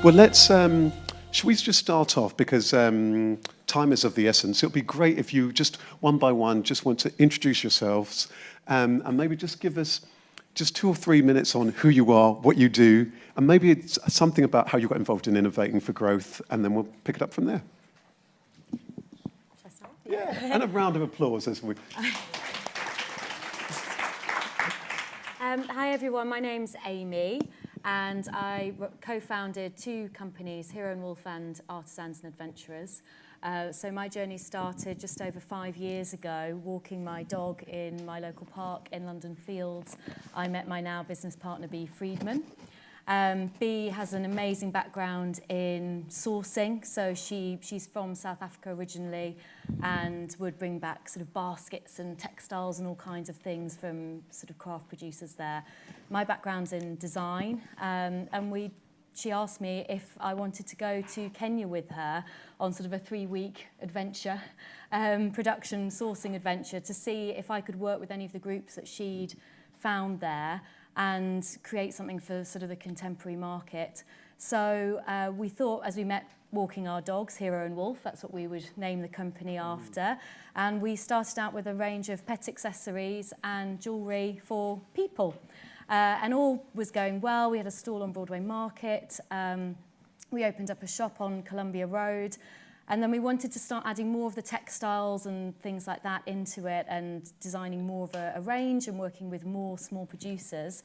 Well, shall we just start off, because time is of the essence. It would be great if you just one by one just want to introduce yourselves and maybe just give us just 2 or 3 minutes on who you are, what you do, and maybe it's something about how you got involved in innovating for growth, and then we'll pick it up from there. Shall I start? Yeah, and a round of applause as we... Hi everyone, my name's Amy and I co-founded 2 companies, Hero and Wolf and Artisans and Adventurers. So my journey started just over 5 years ago, walking my dog in my local park in London Fields. I met my now business partner, Bea Friedman. Bea has an amazing background in sourcing, so she's from South Africa originally and would bring back sort of baskets and textiles and all kinds of things from sort of craft producers there. My background's in design, and she asked me if I wanted to go to Kenya with her on sort of a 3-week adventure, production sourcing adventure, to see if I could work with any of the groups that she'd found there and create something for sort of the contemporary market. So we thought, as we met walking our dogs, Hero and Wolf, that's what we would name the company after, and we started out with a range of pet accessories and jewellery for people. And all was going well. We had a stall on Broadway Market. We opened up a shop on Columbia Road. And then we wanted to start adding more of the textiles and things like that into it and designing more of a range and working with more small producers.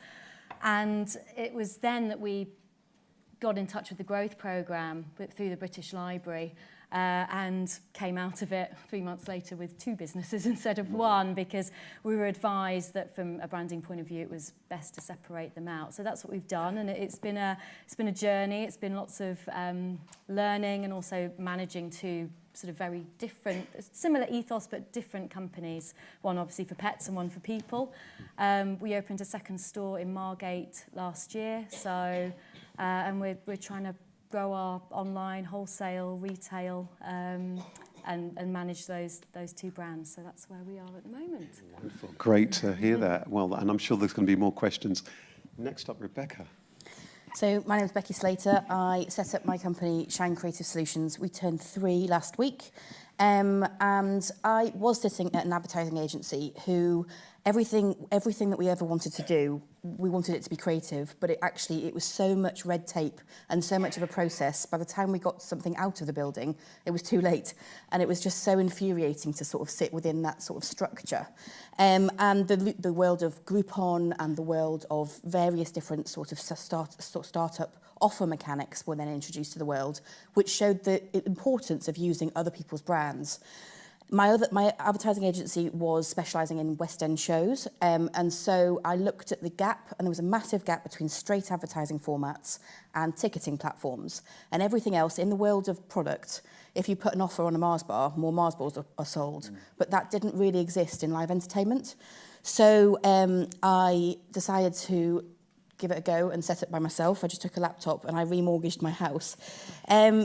And it was then that we got in touch with the Growth Programme through the British Library and came out of it 3 months later with 2 businesses instead of 1, because we were advised that from a branding point of view it was best to separate them out. So that's what we've done, and it's been a journey. It's been lots of learning and also managing 2 sort of very different, similar ethos but different companies, one obviously for pets and one for people. We opened a second store in Margate last year, so and we're trying to grow our online, wholesale, retail, and manage those 2 brands. So that's where we are at the moment. Wonderful. Great to hear that. Well, and I'm sure there's going to be more questions. Next up, Rebecca. So my name is Becky Slater. I set up my company, Shine Creative Solutions. We turned 3 last week. And I was sitting at an advertising agency who everything that we ever wanted to do, we wanted it to be creative, but it was so much red tape and so much of a process. By the time we got something out of the building, it was too late. And it was just so infuriating to sort of sit within that sort of structure. And the world of Groupon and the world of various different sort of startup offer mechanics were then introduced to the world, which showed the importance of using other people's brands. My advertising agency was specialising in West End shows, and so I looked at the gap, and there was a massive gap between straight advertising formats and ticketing platforms, and everything else in the world of product. If you put an offer on a Mars bar, more Mars bars are sold, but that didn't really exist in live entertainment. So I decided to give it a go and set it by myself. I just took a laptop and I remortgaged my house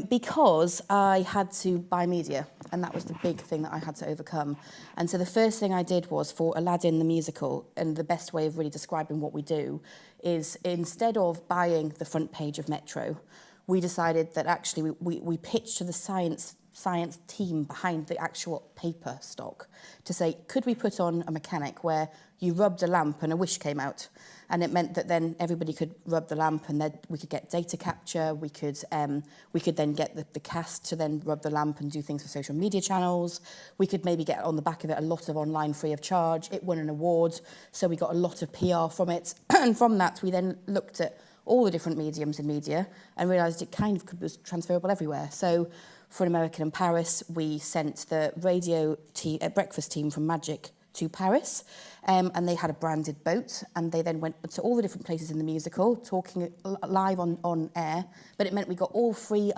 because I had to buy media, and that was the big thing that I had to overcome. And so the first thing I did was for Aladdin the musical, and the best way of really describing what we do is, instead of buying the front page of Metro, we decided that actually we pitched to the science team behind the actual paper stock to say, could we put on a mechanic where you rubbed a lamp and a wish came out? And it meant that then everybody could rub the lamp, and then we could get data capture. We could then get the cast to then rub the lamp and do things for social media channels. We could maybe get on the back of it a lot of online free of charge. It won an award, so we got a lot of PR from it. And from that, we then looked at all the different mediums in media and realised it kind of was transferable everywhere. So for an American in Paris, we sent the radio breakfast team from Magic to Paris, and they had a branded boat, and they then went to all the different places in the musical, talking live on air, but it meant we got all free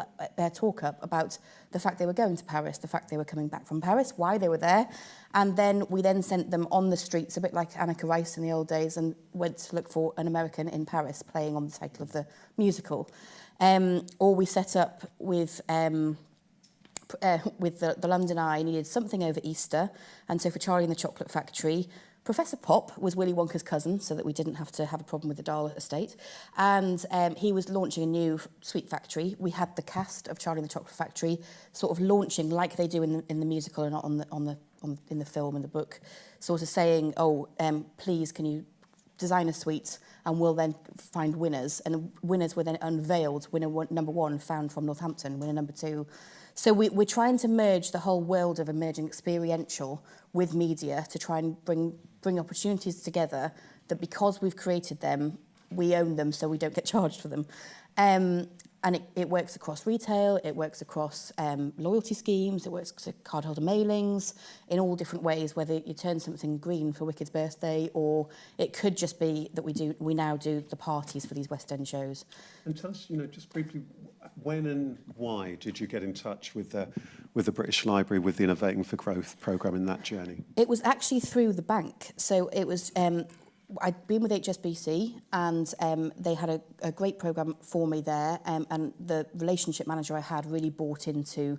talk up about the fact they were going to Paris, the fact they were coming back from Paris, why they were there, and then we then sent them on the streets, a bit like Anneka Rice in the old days, and went to look for an American in Paris playing on the title of the musical. Or we set up with the London Eye, needed something over Easter, and so for Charlie and the Chocolate Factory, Professor Pop was Willy Wonka's cousin, so that we didn't have to have a problem with the Dahl estate. And he was launching a new sweet factory. We had the cast of Charlie and the Chocolate Factory sort of launching like they do in the musical and in the film and the book, sort of saying, please, can you design a sweet, and we'll then find winners. And winners were then unveiled. Number 1 found from Northampton, winner number 2. So we're trying to merge the whole world of emerging experiential with media to try and bring opportunities together that, because we've created them, we own them, so we don't get charged for them. And it works across retail, it works across loyalty schemes, it works across cardholder mailings in all different ways, whether you turn something green for Wicked's birthday, or it could just be that we now do the parties for these West End shows. And tell us, just briefly, when and why did you get in touch with the British Library, with the Innovating for Growth programme in that journey? It was actually through the bank. So it was, I'd been with HSBC, and they had a great programme for me there, and the relationship manager I had really bought into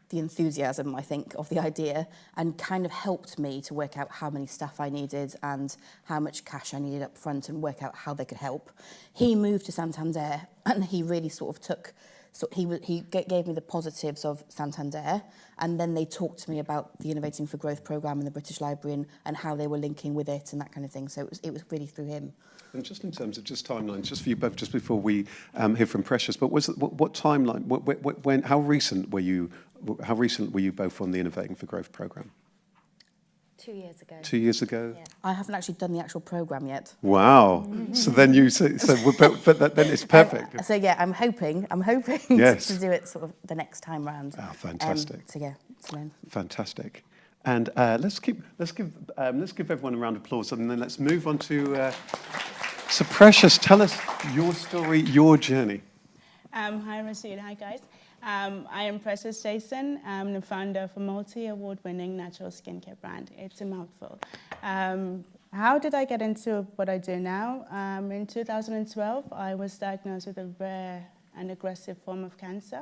the enthusiasm, I think, of the idea, and kind of helped me to work out how many staff I needed and how much cash I needed up front, and work out how they could help. He moved to Santander, and he really sort of took... So he gave me the positives of Santander, and then they talked to me about the Innovating for Growth programme in the British Library and how they were linking with it and that kind of thing. So it was really through him. And just in terms of just timelines, just for you both, just before we hear from Precious, but what timeline? When? How recent were you both on the Innovating for Growth programme? 2 years ago. 2 years ago? Yeah. I haven't actually done the actual programme yet. Wow. So then then it's perfect. So yeah, I'm hoping Yes. to do it sort of the next time round. Oh, fantastic. So yeah, to learn. Fantastic. And let's give everyone a round of applause, and then let's move on to. So Precious, tell us your story, your journey. Hi Rashid, hi guys. I am Precious Jason. I'm the founder of a multi-award-winning natural skincare brand. It's a mouthful. How did I get into what I do now? In 2012, I was diagnosed with a rare and aggressive form of cancer,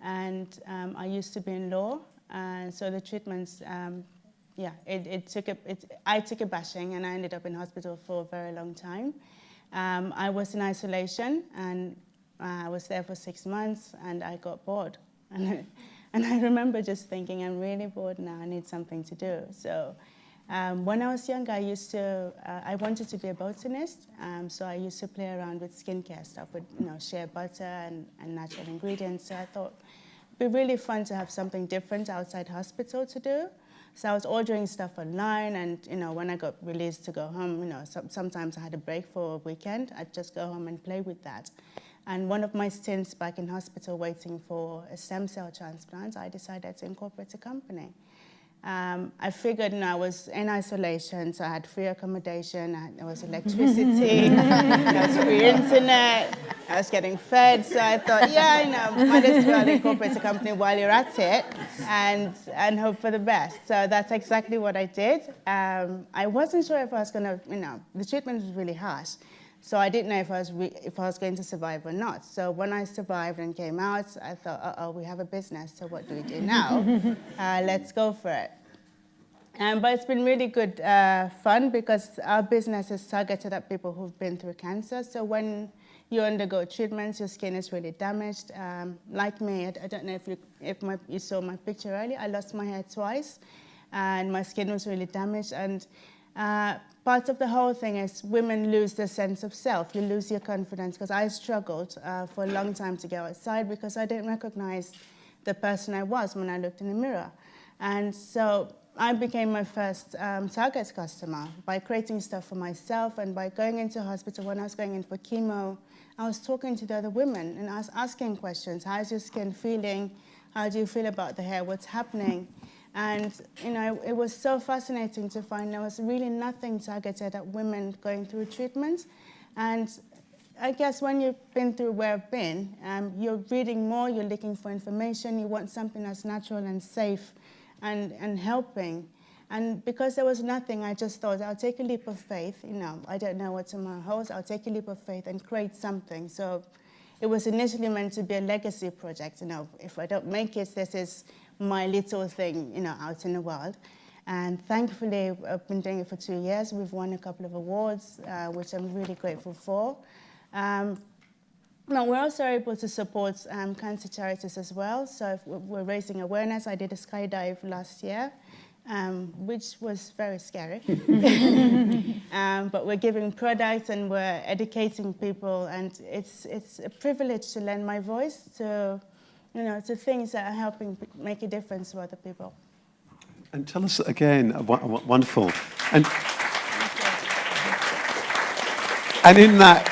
and I used to be in law, so the treatments, I took a bashing, and I ended up in hospital for a very long time. I was in isolation, and I was there for 6 months, and I got bored. And I remember just thinking, I'm really bored now, I need something to do. So when I was young, I wanted to be a botanist, so I used to play around with skincare stuff, with shea butter and natural ingredients. So I thought it'd be really fun to have something different outside hospital to do. So I was ordering stuff online, and when I got released to go home, sometimes I had a break for a weekend. I'd just go home and play with that. And one of my stints back in hospital waiting for a stem cell transplant, I decided to incorporate a company. I figured I was in isolation, so I had free accommodation, there was electricity, there was free internet, I was getting fed, so I thought, might as well incorporate a company while you're at it and hope for the best. So that's exactly what I did. I wasn't sure if I was going to, the treatment was really harsh. So I didn't know if I was going to survive or not. So when I survived and came out, I thought, we have a business, so what do we do now? Let's go for it. But it's been really good fun, because our business is targeted at people who've been through cancer. So when you undergo treatments, your skin is really damaged. Like me, I don't know if you saw my picture earlier, I lost my hair twice, and my skin was really damaged. And part of the whole thing is women lose their sense of self. You lose your confidence, because I struggled for a long time to go outside, because I didn't recognize the person I was when I looked in the mirror. And so I became my first target customer by creating stuff for myself, and by going into hospital. When I was going in for chemo, I was talking to the other women, and I was asking questions. How's your skin feeling? How do you feel about the hair? What's happening? And it was so fascinating to find there was really nothing targeted at women going through treatment. And I guess when you've been through where I've been, you're reading more, you're looking for information, you want something that's natural and safe and helping. And because there was nothing, I just thought, I'll take a leap of faith. I don't know what tomorrow holds. I'll take a leap of faith and create something. So it was initially meant to be a legacy project. If I don't make it, this is my little thing, out in the world. And thankfully, I've been doing it for 2 years. We've won a couple of awards, which I'm really grateful for. No, we're also able to support cancer charities as well. So if we're raising awareness. I did a skydive last year, which was very scary. But we're giving products and we're educating people, and it's a privilege to lend my voice to, to things that are helping make a difference to other people. And tell us again, wonderful. And in that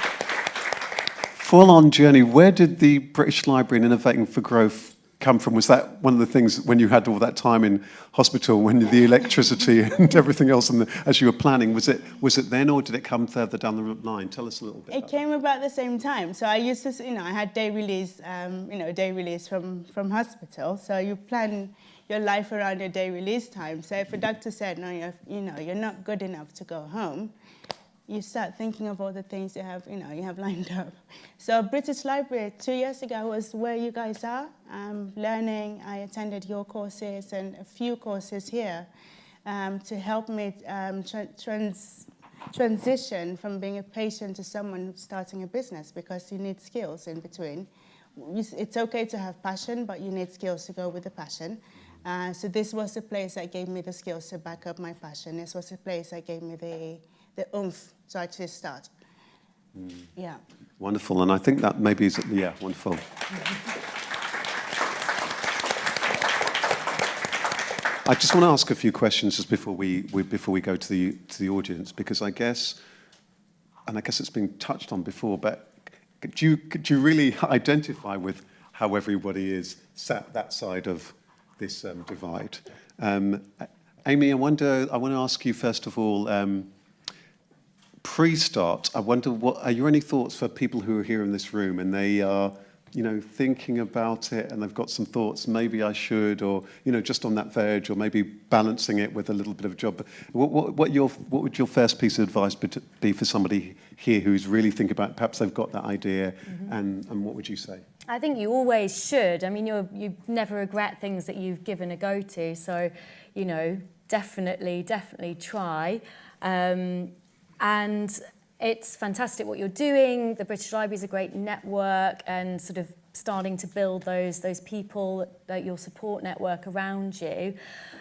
full-on journey, where did the British Library and Innovating for Growth come from? Was that one of the things when you had all that time in hospital, when the electricity and everything else, and as you were planning, was it then, or did it come further down the line? Tell us a little bit. It came about the same time. So I used to, I had day release, from hospital. So you plan your life around your day release time. So if a doctor said, no, you're not good enough to go home, you start thinking of all the things you have lined up. So British Library 2 years ago was where you guys are, learning. I attended your courses and a few courses here to help me transition from being a patient to someone starting a business, because you need skills in between. It's okay to have passion, but you need skills to go with the passion. So this was a place that gave me the skills to back up my passion. This was a place that gave me the oomph to actually start. Yeah. Wonderful, and I think that maybe is, wonderful. I just want to ask a few questions just before we go to the audience, because I guess it's been touched on before, but could you really identify with how everybody is sat that side of this divide? Amy, I want to ask you first of all, pre-start, I wonder, are there any thoughts for people who are here in this room and they are, thinking about it and they've got some thoughts, maybe I should, or, just on that verge, or maybe balancing it with a little bit of a job. What would your first piece of advice be for somebody here who's really thinking about, perhaps they've got that idea, and what would you say? I think you always should. I mean, you never regret things that you've given a go to. So, definitely try. And it's fantastic what you're doing. The British Library is a great network, and sort of starting to build those people, your support network around you.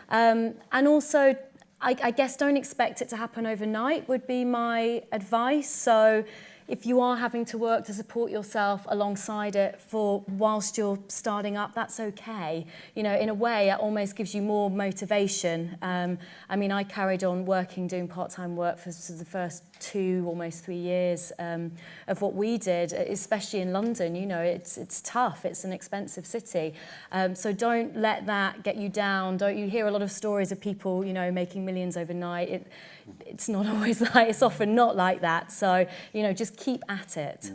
And also, I guess don't expect it to happen overnight would be my advice. So if you are having to work to support yourself alongside it whilst you're starting up, that's okay. In a way, it almost gives you more motivation. I mean, I carried on doing part-time work for the first 2, almost 3 years of what we did, especially in London. It's tough. It's an expensive city. So don't let that get you down. You hear a lot of stories of people, making millions overnight. It's not always it's often not like that. So, just keep at it.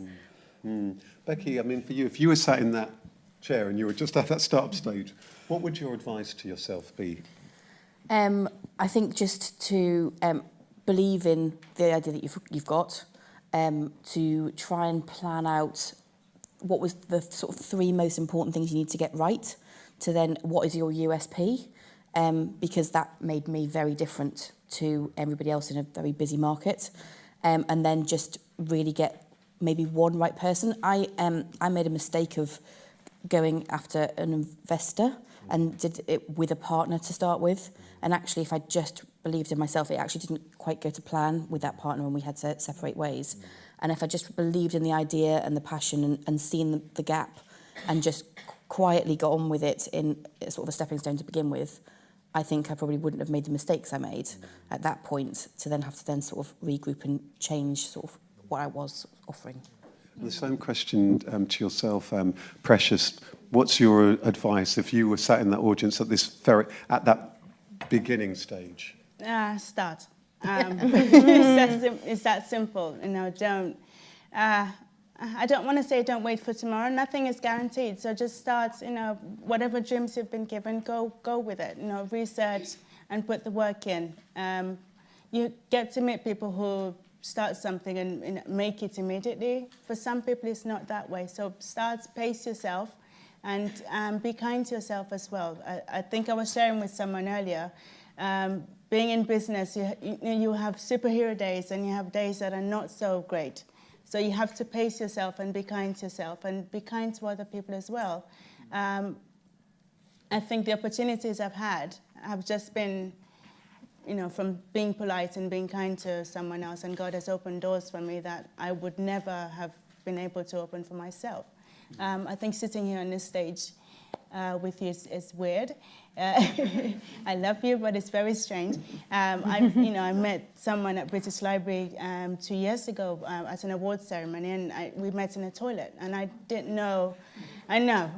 Becky, I mean, for you, if you were sat in that chair and you were just at that start-up stage, what would your advice to yourself be? I think just to believe in the idea that you've got, to try and plan out what was the sort of 3 most important things you need to get right, to then what is your USP, because that made me very different to everybody else in a very busy market, and then just really get maybe one right person. I made a mistake of going after an investor and did it with a partner to start with, and actually if I just believed in myself, it actually didn't quite go to plan with that partner and we had to separate ways. And if I just believed in the idea and the passion and seen the gap and just quietly got on with it in sort of a stepping stone to begin with, I think I probably wouldn't have made the mistakes I made at that point, to then have to sort of regroup and change sort of what I was offering. The same question to yourself, Precious. What's your advice if you were sat in that audience at that beginning stage? Start. It's that simple. Don't. I don't want to say don't wait for tomorrow. Nothing is guaranteed. So just start, whatever dreams you've been given, go with it. Research and put the work in. You get to meet people who start something and make it immediately. For some people, it's not that way. So pace yourself, and be kind to yourself as well. I think I was sharing with someone earlier. Being in business, you have superhero days and you have days that are not so great. So you have to pace yourself and be kind to yourself and be kind to other people as well. I think the opportunities I've had have just been, from being polite and being kind to someone else, and God has opened doors for me that I would never have been able to open for myself. I think sitting here on this stage with you is weird. I love you, but it's very strange. I met someone at British Library 2 years ago at an awards ceremony, and we met in a toilet, and I didn't know. I know.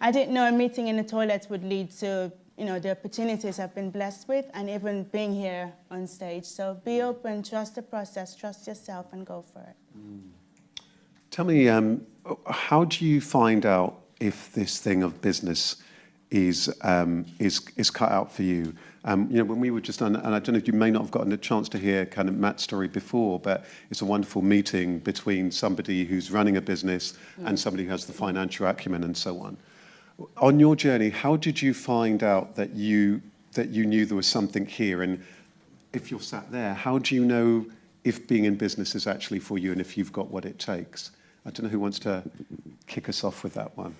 I didn't know a meeting in the toilet would lead to the opportunities I've been blessed with, and even being here on stage. So be open, trust the process, trust yourself, and go for it. Tell me, how do you find out if this thing of business is cut out for you? When we were just on, and I don't know if you may not have gotten a chance to hear kind of Matt's story before, but it's a wonderful meeting between somebody who's running a business and somebody who has the financial acumen and so on. On your journey, how did you find out that you knew there was something here? And if you're sat there, how do you know if being in business is actually for you and if you've got what it takes? I don't know who wants to kick us off with that one.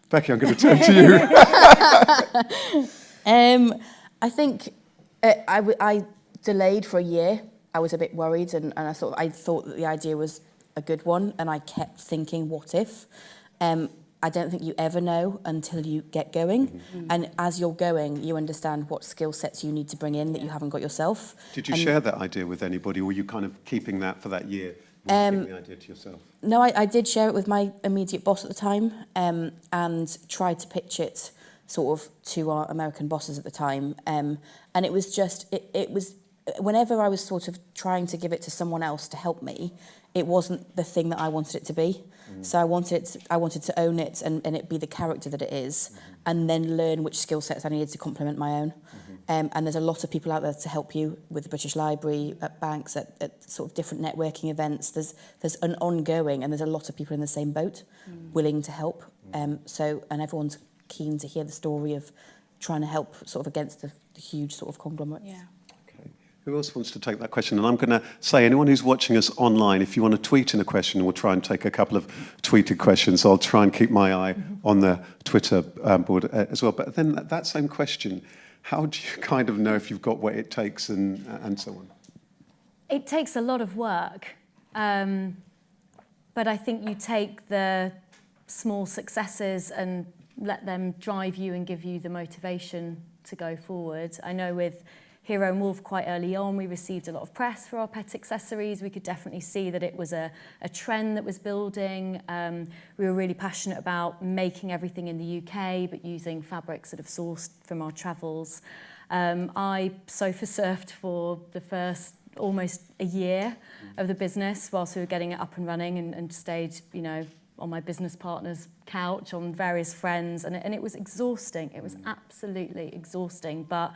Becky, I'm going to turn to you. I think I delayed for a year. I was a bit worried, and I thought that the idea was a good one, and I kept thinking, what if? I don't think you ever know until you get going. Mm-hmm. And as you're going, you understand what skill sets you need to bring in that you haven't got yourself. Did you share that idea with anybody, or were you kind of keeping that for that year? Keeping the idea to yourself? No, I did share it with my immediate boss at the time, and tried to pitch it sort of to our American bosses at the time. And it was just, it was, whenever I was sort of trying to give it to someone else to help me, it wasn't the thing that I wanted it to be. So I wanted to own it and it be the character that it is, and then learn which skill sets I needed to complement my own. And there's a lot of people out there to help you with the British Library, at banks, at sort of different networking events. There's an ongoing, and there's a lot of people in the same boat willing to help. And everyone's keen to hear the story of trying to help sort of against the huge sort of conglomerates. Yeah. Who else wants to take that question? And I'm going to say, anyone who's watching us online, if you want to tweet in a question, we'll try and take a couple of tweeted questions. I'll try and keep my eye on the Twitter board as well. But then that same question, how do you kind of know if you've got what it takes and so on? It takes a lot of work. But I think you take the small successes and let them drive you and give you the motivation to go forward. I know with Hero and Wolf, quite early on, we received a lot of press for our pet accessories. We could definitely see that it was a trend that was building. We were really passionate about making everything in the UK, but using fabrics that have sourced from our travels. I sofa surfed for the first almost a year of the business whilst we were getting it up and running, and stayed, on my business partner's couch, on various friends, and it was exhausting. It was absolutely exhausting, but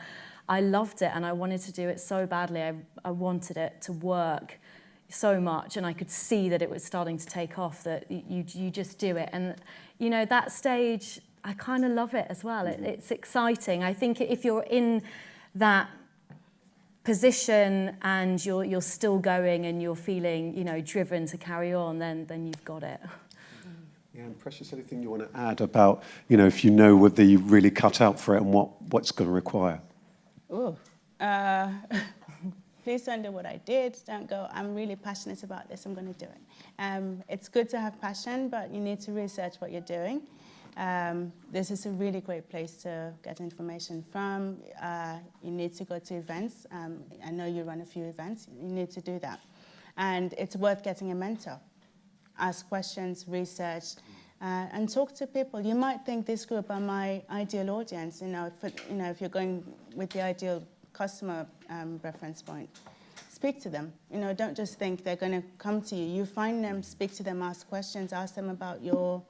I loved it and I wanted to do it so badly. I wanted it to work so much, and I could see that it was starting to take off, that you just do it. And, that stage, I kind of love it as well. It's exciting. I think if you're in that position and you're still going and you're feeling, driven to carry on, then you've got it. Yeah, and Precious, anything you want to add about, if you know whether you really cut out for it and what's going to require? Oh, please don't do what I did. Don't go, I'm really passionate about this, I'm going to do it. It's good to have passion, but you need to research what you're doing. This is a really great place to get information from. You need to go to events. I know you run a few events. You need to do that. And it's worth getting a mentor. Ask questions, research, and talk to people. You might think this group are my ideal audience, if you're going with the ideal customer reference point. Speak to them. Don't just think they're going to come to you. You find them, speak to them, ask questions, ask them about your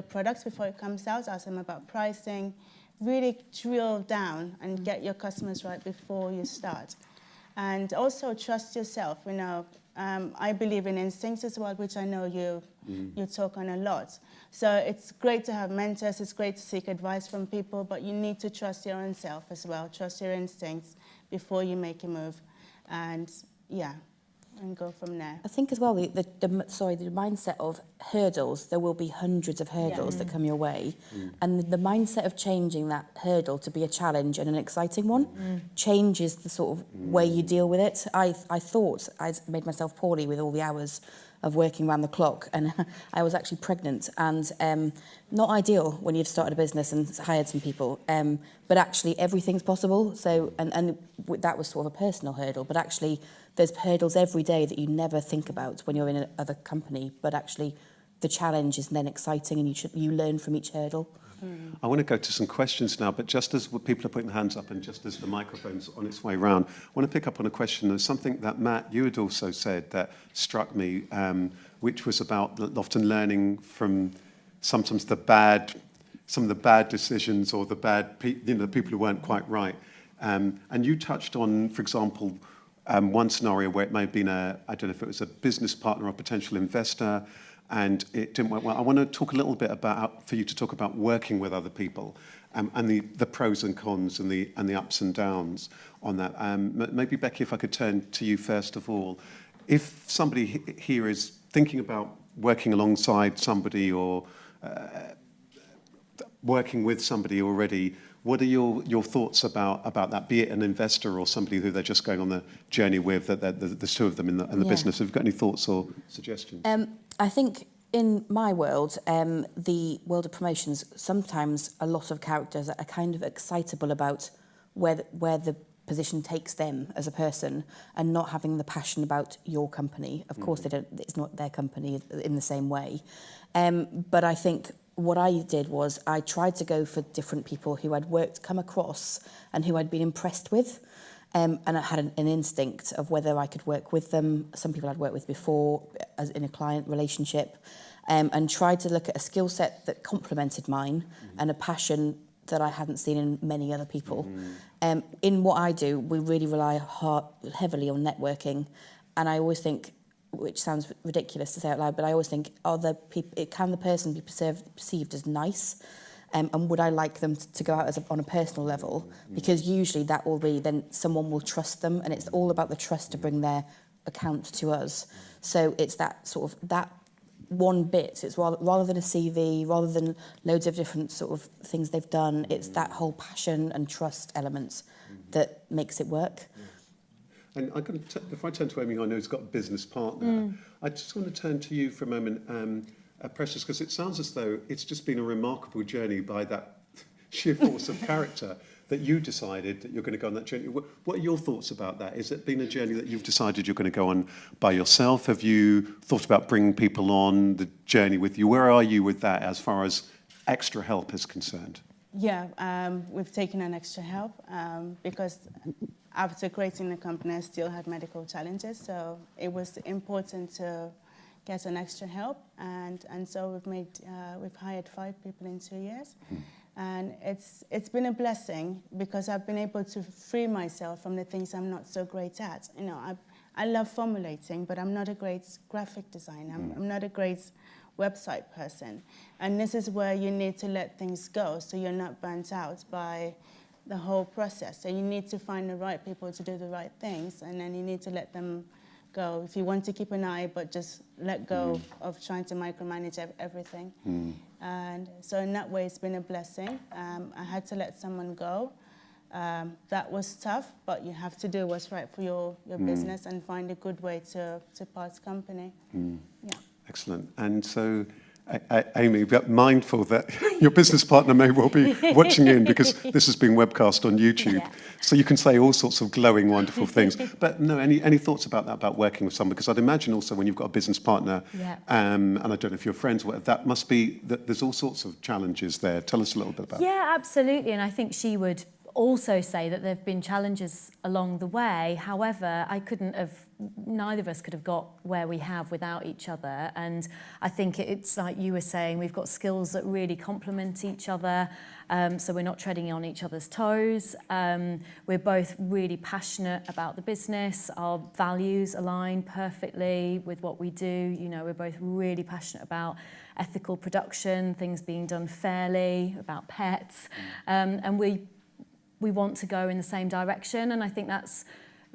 products before it comes out, ask them about pricing. Really drill down and get your customers right before you start. And also trust yourself. You know, I believe in instincts as well, which I know you talk on a lot. So it's great to have mentors, it's great to seek advice from people, but you need to trust your own self as well, trust your instincts before you make a move. And yeah, and go from there. I think as well, the mindset of hurdles, there will be hundreds of hurdles that come your way. And the mindset of changing that hurdle to be a challenge and an exciting one changes the sort of way you deal with it. I thought I'd made myself poorly with all the hours of working around the clock, and I was actually pregnant, and not ideal when you've started a business and hired some people, but actually everything's possible. So, and that was sort of a personal hurdle, but actually there's hurdles every day that you never think about when you're in another company, but actually the challenge is then exciting, and you learn from each hurdle. I want to go to some questions now, but just as people are putting their hands up and just as the microphone's on its way round, I want to pick up on a question. There's something that, Matt, you had also said that struck me, which was about often learning from sometimes some of the bad decisions or the the people who weren't quite right. And you touched on, for example, one scenario where it may have been I don't know if it was a business partner or potential investor, and it didn't work well. I want to talk a little bit for you to talk about working with other people, and the pros and cons and the ups and downs on that. Maybe, Becky, if I could turn to you first of all. If somebody here is thinking about working alongside somebody or working with somebody already, what are your thoughts about that, be it an investor or somebody who they're just going on the journey with, there's two of them in the business? Have you got any thoughts or suggestions? I think in my world, the world of promotions, sometimes a lot of characters are kind of excitable about where the position takes them as a person, and not having the passion about your company. Of course, it's not their company in the same way. But I think what I did was I tried to go for different people who I'd come across and who I'd been impressed with. And I had an instinct of whether I could work with them. Some people I'd worked with before as in a client relationship, and tried to look at a skill set that complemented mine and a passion that I hadn't seen in many other people. In what I do, we really rely heavily on networking. And I always think, which sounds ridiculous to say out loud, but I always think, can the person be perceived as nice? And would I like them to go out on a personal level? Because usually that will be, then someone will trust them, and it's all about the trust to bring their account to us. So it's that sort of, that one bit, it's rather than a CV, rather than loads of different sort of things they've done, it's that whole passion and trust element that makes it work. And if I turn to Amy, who I know has got a business partner, I just want to turn to you for a moment, Precious, because it sounds as though it's just been a remarkable journey by that sheer force of character that you decided that you're going to go on that journey. What are your thoughts about that? Has it been a journey that you've decided you're going to go on by yourself? Have you thought about bringing people on the journey with you? Where are you with that as far as extra help is concerned? Yeah, we've taken on extra help because after creating the company, I still had medical challenges. So it was important to get an extra help, and so we've hired 5 people in 2 years, and it's been a blessing because I've been able to free myself from the things I'm not so great at. You know, I love formulating, but I'm not a great graphic designer. I'm not a great website person, and this is where you need to let things go so you're not burnt out by the whole process. So you need to find the right people to do the right things, and then you need to let them go. If you want to keep an eye, but just let go of trying to micromanage everything. And so in that way, it's been a blessing. I had to let someone go. That was tough, but you have to do what's right for your business and find a good way to part company. Yeah. Excellent. And so, Amy, be mindful that your business partner may well be watching in, because this is being webcast on YouTube. Yeah. So you can say all sorts of glowing, wonderful things. But no, any thoughts about that, about working with someone? Because I'd imagine also when you've got a business partner, and I don't know if you're friends, that must be, that there's all sorts of challenges there. Tell us a little bit about that. Yeah, absolutely. And I think she would also say that there have been challenges along the way. However, I couldn't have neither of us could have got where we have without each other. And I think it's like you were saying, we've got skills that really complement each other. So we're not treading on each other's toes. We're both really passionate about the business. Our values align perfectly with what we do. You know, we're both really passionate about ethical production, things being done fairly, about pets. And we want to go in the same direction. And I think that's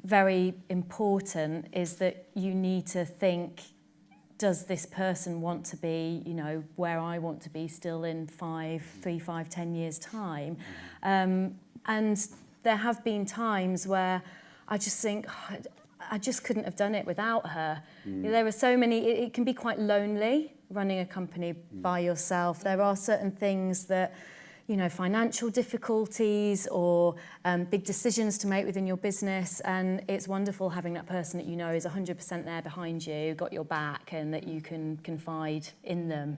very important, is that you need to think, does this person want to be, you know, where I want to be still in 3, 5, 10 years' time? And there have been times where I just think, oh, I just couldn't have done it without her. There are so many, it can be quite lonely running a company by yourself. There are certain things that, you know, financial difficulties or big decisions to make within your business, and it's wonderful having that person that you know is 100% there behind you, got your back, and that you can confide in them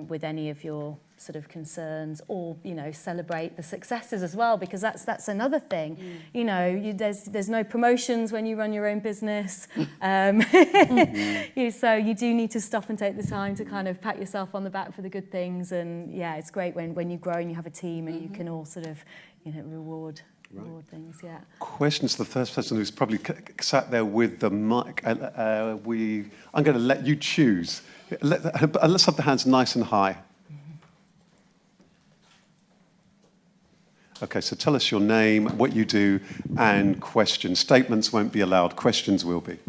with any of your sort of concerns, or, you know, celebrate the successes as well, because that's another thing. You know, there's no promotions when you run your own business. So you do need to stop and take the time to kind of pat yourself on the back for the good things. And yeah, it's great when you grow and you have a team and you can all sort of, you know, reward things. Yeah. Questions to the first person who's probably sat there with the mic. I'm going to let you choose. Let's have the hands nice and high. Okay, so tell us your name, what you do, and questions. Statements won't be allowed. Questions will be.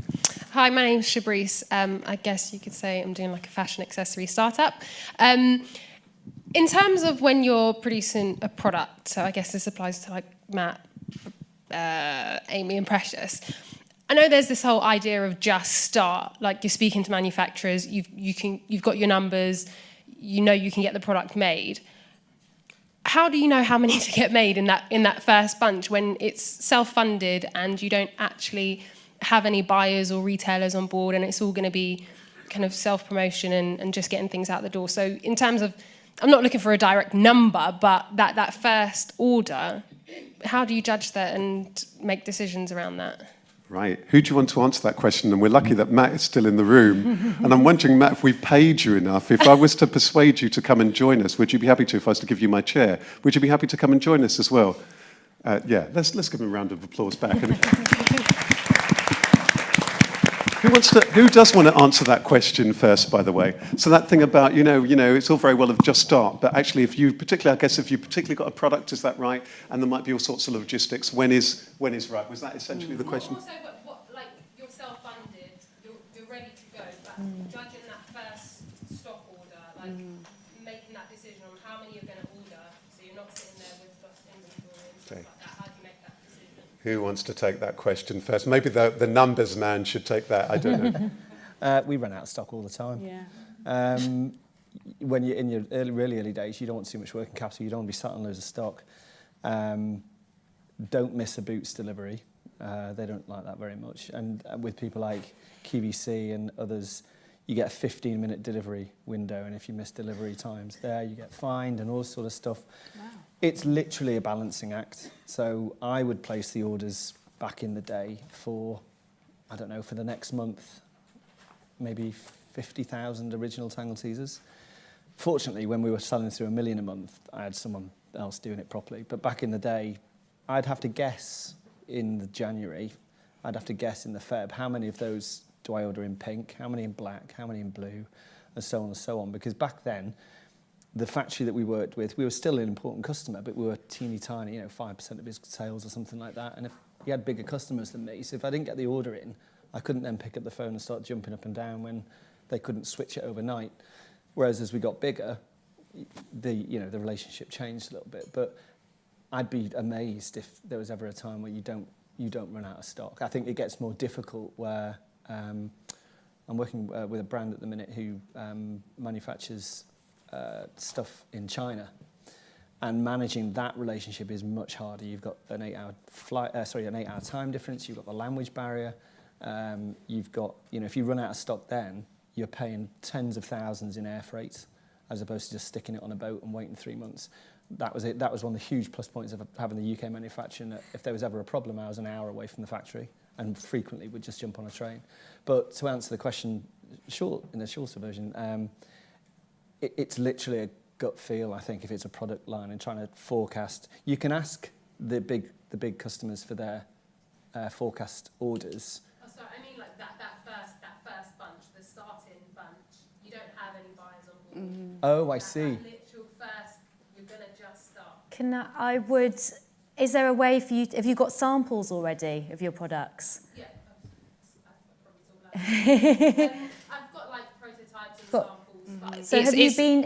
Hi, my name's Shabrice. I guess you could say I'm doing like a fashion accessory startup. In terms of when you're producing a product, so I guess this applies to like Matt, Amy, and Precious. I know there's this whole idea of just start. Like, you're speaking to manufacturers, you've got your numbers, you know you can get the product made. How do you know how many to get made in that first bunch when it's self-funded and you don't actually have any buyers or retailers on board, and it's all going to be kind of self-promotion and just getting things out the door? So in terms of, I'm not looking for a direct number, but that first order, how do you judge that and make decisions around that? Right. Who do you want to answer that question? And we're lucky that Matt is still in the room. And I'm wondering, Matt, if we've paid you enough. If I was to persuade you to come and join us, would you be happy to? If I was to give you my chair, would you be happy to come and join us as well? Yeah, let's give him a round of applause back. Who does want to answer that question first, by the way? So that thing about, you know, it's all very well of just start, but actually if you particularly got a product, is that right? And there might be all sorts of logistics. When is right? Was that essentially the question? Also, what like, you're self-funded, you're ready to go, but judging that first stock order, like making that decision on how many you're going to order, so you're not sitting there with lost inventory and stuff like that. How do you make that decision? Who wants to take that question first? Maybe the numbers man should take that. I don't know. We run out of stock all the time. Yeah. When you're in your really early days, you don't want too much working capital. You don't want to be sat on loads of stock. Don't miss a boots delivery. They don't like that very much. And with people like QVC and others, you get a 15-minute delivery window, and if you miss delivery times there, you get fined and all sort of stuff. Wow. It's literally a balancing act. So I would place the orders back in the day for, I don't know, for the next month, maybe 50,000 original Tangle Teasers. Fortunately, when we were selling through 1 million a month, I had someone else doing it properly. But back in the day, I'd have to guess in the January, I'd have to guess in the Feb, how many of those do I order in pink, how many in black, how many in blue, and so on and so on. Because back then, the factory that we worked with, we were still an important customer, but we were teeny tiny, 5% of his sales or something like that. And if he had bigger customers than me, so if I didn't get the order in, I couldn't then pick up the phone and start jumping up and down when they couldn't switch it overnight. Whereas as we got bigger, the relationship changed a little bit. But I'd be amazed if there was ever a time where you don't run out of stock. I think it gets more difficult where I'm working with a brand at the minute who manufactures stuff in China, and managing that relationship is much harder. You've got an 8-hour time difference. You've got the language barrier. You've got, if you run out of stock, then you're paying tens of thousands in air freight, as opposed to just sticking it on a boat and waiting 3 months. That was it. That was one of the huge plus points of having the UK manufacturing. If there was ever a problem, I was an hour away from the factory. and frequently would just jump on a train. But to answer the question in the shorter version, it's literally a gut feel, I think, if it's a product line and trying to forecast. You can ask the big customers for their forecast orders. Oh, sorry, I mean like that first bunch, the starting bunch. You don't have any buyers on board. Mm-hmm. Oh, I see. That literal first, you're gonna just start. Is there a way for you, have you got samples already of your products? Yeah, I've got like prototypes and samples. But So have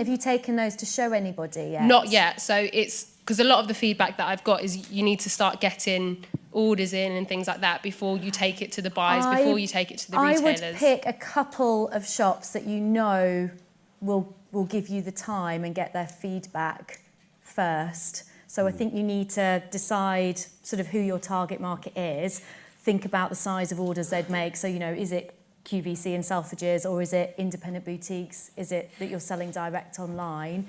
you taken those to show anybody yet? Not yet. So it's because a lot of the feedback that I've got is you need to start getting orders in and things like that before you take it to the buyers, before you take it to the retailers. I would pick a couple of shops that you know will give you the time and get their feedback first. So I think you need to decide sort of who your target market is, think about the size of orders they'd make. So, is it QVC and Selfridges, or is it independent boutiques? Is it that you're selling direct online?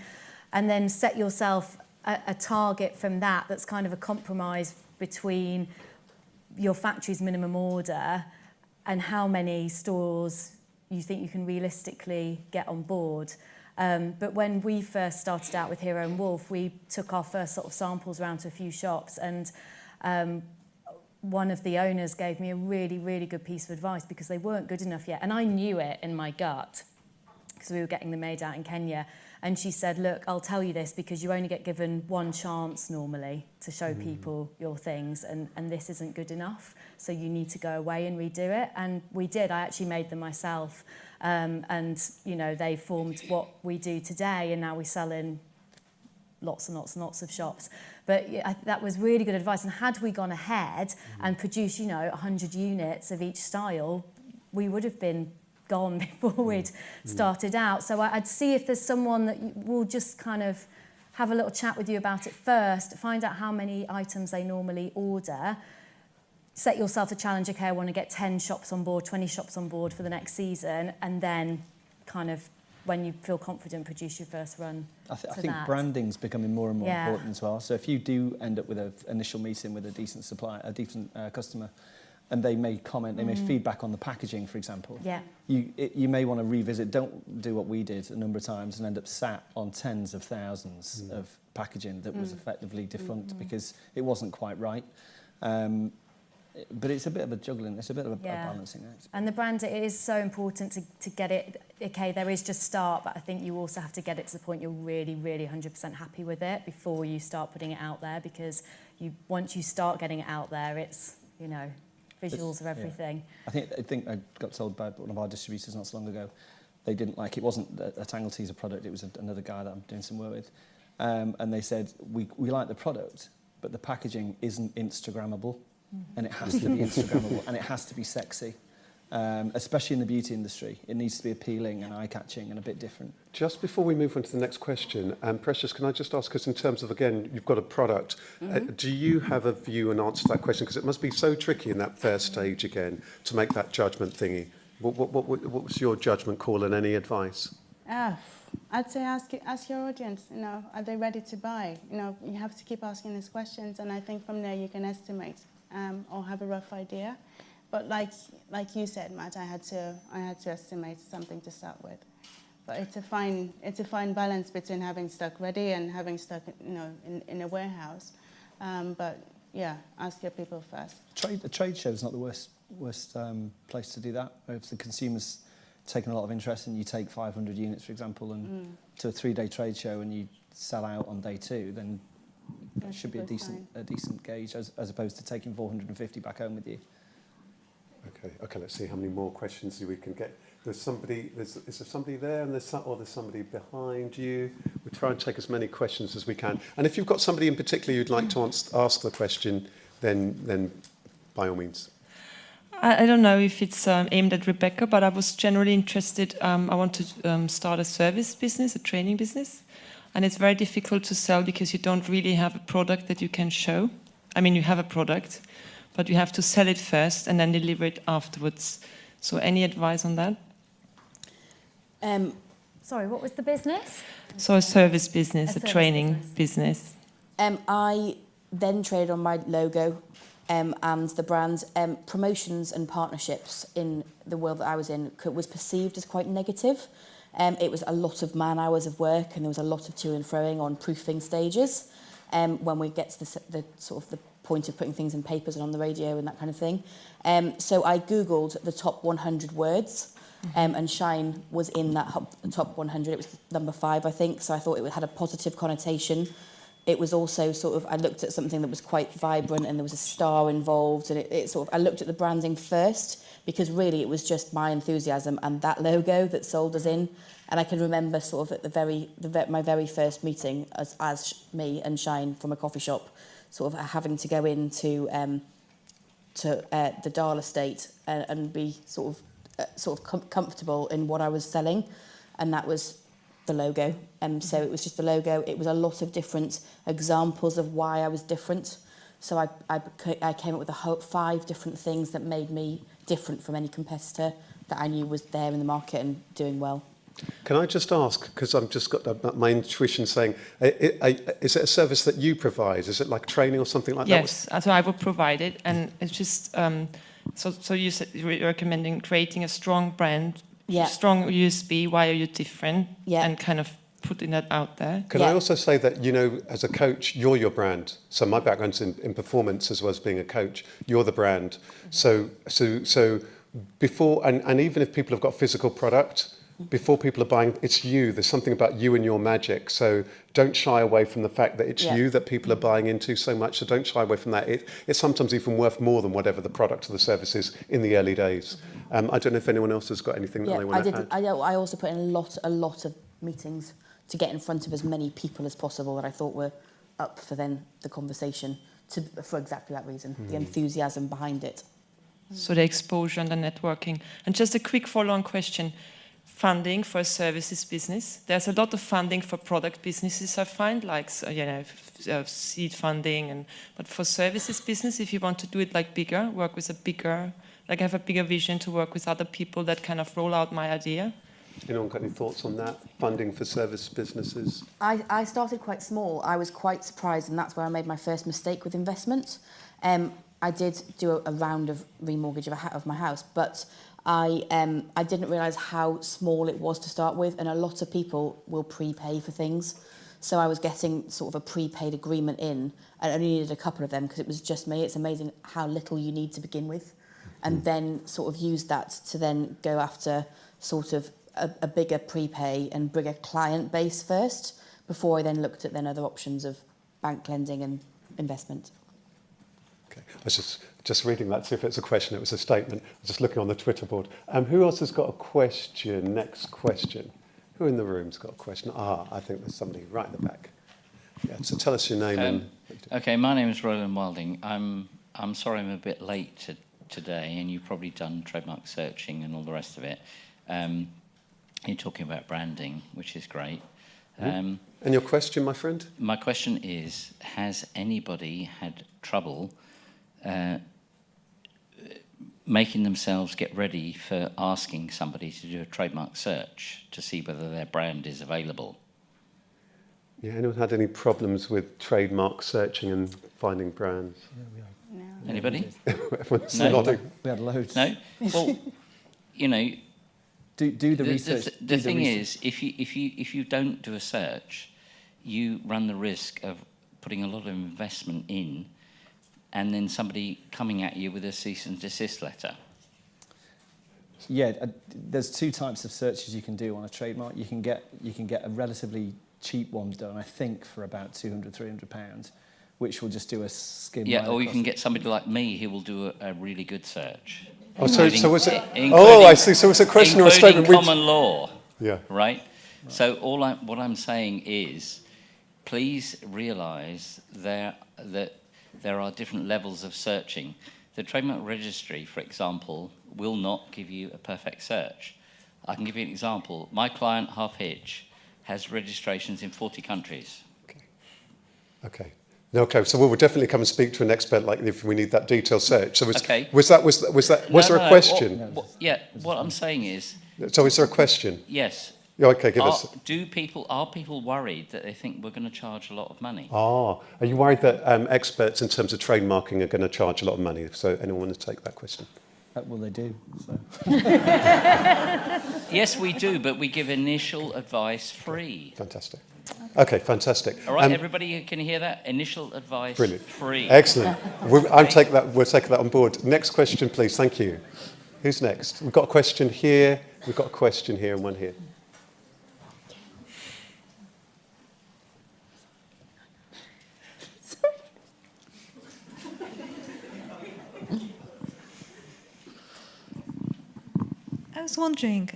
And then set yourself a target from that that's kind of a compromise between your factory's minimum order and how many stores you think you can realistically get on board. But when we first started out with Hero and Wolf, we took our first sort of samples around to a few shops, and one of the owners gave me a really, really good piece of advice because they weren't good enough yet. And I knew it in my gut because we were getting them made out in Kenya. And she said, look, I'll tell you this because you only get given one chance normally to show people your things, and this isn't good enough. So you need to go away and redo it. And we did. I actually made them myself. And, they formed what we do today, and now we sell in lots and lots and lots of shops. But that was really good advice. And had we gone ahead and produced, 100 units of each style, we would have been gone before we'd started out. So I'd see if there's someone that will just kind of have a little chat with you about it first, find out how many items they normally order, set yourself a challenge, okay, I want to get 10 shops on board, 20 shops on board for the next season, and then kind of, when you feel confident, produce your first run. I think branding's becoming more and more important as well. So if you do end up with an initial meeting with a decent supplier, a decent customer, and they may comment, they may feedback on the packaging, for example. Yeah. You may want to revisit. Don't do what we did a number of times and end up sat on tens of thousands of packaging that was effectively defunct because it wasn't quite right. But it's a bit of a juggling, it's a bit of a balancing act. And the brand, it is so important to get it, okay, there is just start, but I think you also have to get it to the point you're really, really 100% happy with it before you start putting it out there, because once you start getting it out there, it's, visuals of everything. Yeah. I think I got told by one of our distributors not so long ago, they didn't like, it wasn't a Tangle Teaser product, it was another guy that I'm doing some work with. And they said, we like the product, but the packaging isn't Instagrammable. And it has to be Instagrammable, and it has to be sexy, especially in the beauty industry. It needs to be appealing and eye-catching and a bit different. Just before we move on to the next question, Precious, can I just ask us in terms of, again, you've got a product. Do you have a view and answer to that question? Because it must be so tricky in that first stage, again, to make that judgment thingy. What was your judgment call and any advice? I'd say ask your audience, are they ready to buy? You have to keep asking these questions, and I think from there you can estimate. Or have a rough idea, but like you said, Matt, I had to estimate something to start with. But it's a fine balance between having stock ready and having stock, in a warehouse. But yeah, ask your people first. A trade show is not the worst place to do that. If the consumer's taken a lot of interest and you take 500 units, for example, and to a 3-day trade show and you sell out on day 2, then that should be a decent gauge as opposed to taking 450 back home with you. Okay. Let's see how many more questions we can get. Is there somebody there, and there's somebody behind you? We'll try and take as many questions as we can. And if you've got somebody in particular you'd like to ask the question, then by all means. I don't know if it's aimed at Rebecca, but I was generally interested. I want to start a service business, a training business. And it's very difficult to sell because you don't really have a product that you can show. I mean, you have a product, but you have to sell it first and then deliver it afterwards. So any advice on that? Sorry, what was the business? So a service business, a training business. I then traded on my logo and the brand promotions and partnerships in the world that I was in was perceived as quite negative. It was a lot of man hours of work, and there was a lot of to and froing on proofing stages. When we get to the sort of the point of putting things in papers and on the radio and that kind of thing. So I Googled the top 100 words, and Shine was in that top 100. It was number 5, I think. So I thought it had a positive connotation. It was also sort of, I looked at something that was quite vibrant, and there was a star involved, and it sort of, I looked at the branding first, because really it was just my enthusiasm and that logo that sold us in. And I can remember sort of at my very first meeting as me and Shine from a coffee shop, sort of having to go into the Dahl estate and be sort of comfortable in what I was selling, and that was the logo. So it was just the logo. It was a lot of different examples of why I was different. So I came up with 5 different things that made me different from any competitor that I knew was there in the market and doing well. Can I just ask, because I've just got my intuition saying, is it a service that you provide? Is it like training or something like that? Yes, so I will provide it, and it's just so you said you're recommending creating a strong brand, strong USP. Why are you different? And kind of putting that out there. Can I also say that, you know, as a coach, you're your brand. So my background's in performance as well as being a coach. You're the brand. So before, and even if people have got physical product, before people are buying, it's you. There's something about you and your magic. So don't shy away from the fact that it's you that people are buying into so much. So don't shy away from that. It's sometimes even worth more than whatever the product or the service is in the early days. I don't know if anyone else has got anything that they want to add. I also put in a lot of meetings to get in front of as many people as possible that I thought were up for then the conversation, for exactly that reason, the enthusiasm behind it. So the exposure and the networking. And just a quick follow-on question. Funding for a services business. There's a lot of funding for product businesses, I find, like seed funding, but for services business, if you want to do it like bigger, work with have a bigger vision to work with other people that kind of roll out my idea. Anyone got any thoughts on that? Funding for service businesses? I started quite small. I was quite surprised, and that's where I made my first mistake with investment. I did do a round of remortgage of my house, but I didn't realise how small it was to start with, and a lot of people will prepay for things. So I was getting sort of a prepaid agreement in, and I only needed a couple of them because it was just me. It's amazing how little you need to begin with, and then sort of use that to then go after sort of a bigger prepay and bigger client base first, before I then looked at then other options of bank lending and investment. Okay. I was just reading that to see if it's a question. It was a statement. I was just looking on the Twitter board. Who else has got a question? Next question. Who in the room's got a question? I think there's somebody right at the back. Yeah, so tell us your name. Okay, my name is Roland Wilding. I'm sorry I'm a bit late today, and you've probably done trademark searching and all the rest of it. You're talking about branding, which is great. And your question, my friend? My question is, has anybody had trouble making themselves get ready for asking somebody to do a trademark search to see whether their brand is available? Yeah, anyone had any problems with trademark searching and finding brands? No. Anybody? Everyone's No? nodding. We had loads. No? Well, you know, Do the research. The thing is, if you don't do a search, you run the risk of putting a lot of investment in, and then somebody coming at you with a cease and desist letter. Yeah, there's 2 types of searches you can do on a trademark. You can get a relatively cheap one done, I think, for about £200-300, which will just do a skim. Yeah, or you can get somebody like me who will do a really good search. Oh, so was it? Oh, I see. So it's a question or a statement. Common law. Yeah. Right. So what I'm saying is, please realise that there are different levels of searching. The trademark registry, for example, will not give you a perfect search. I can give you an example. My client, Half Hitch, has registrations in 40 countries. Okay. Okay, so we'll definitely come and speak to an expert like if we need that detailed search. So was there a question? What I'm saying is... So is there a question? Yes, Yeah, okay, give us. Are people worried that they think we're going to charge a lot of money? Are you worried that experts in terms of trademarking are going to charge a lot of money? So anyone want to take that question? Well, they do. So. Yes, we do, but we give initial advice free. Fantastic. Okay, fantastic. All right, everybody, can you hear that? Initial advice free. Excellent. We'll take that on board. Next question, please. Thank you. Who's next? We've got a question here. We've got a question here and one here. I was wondering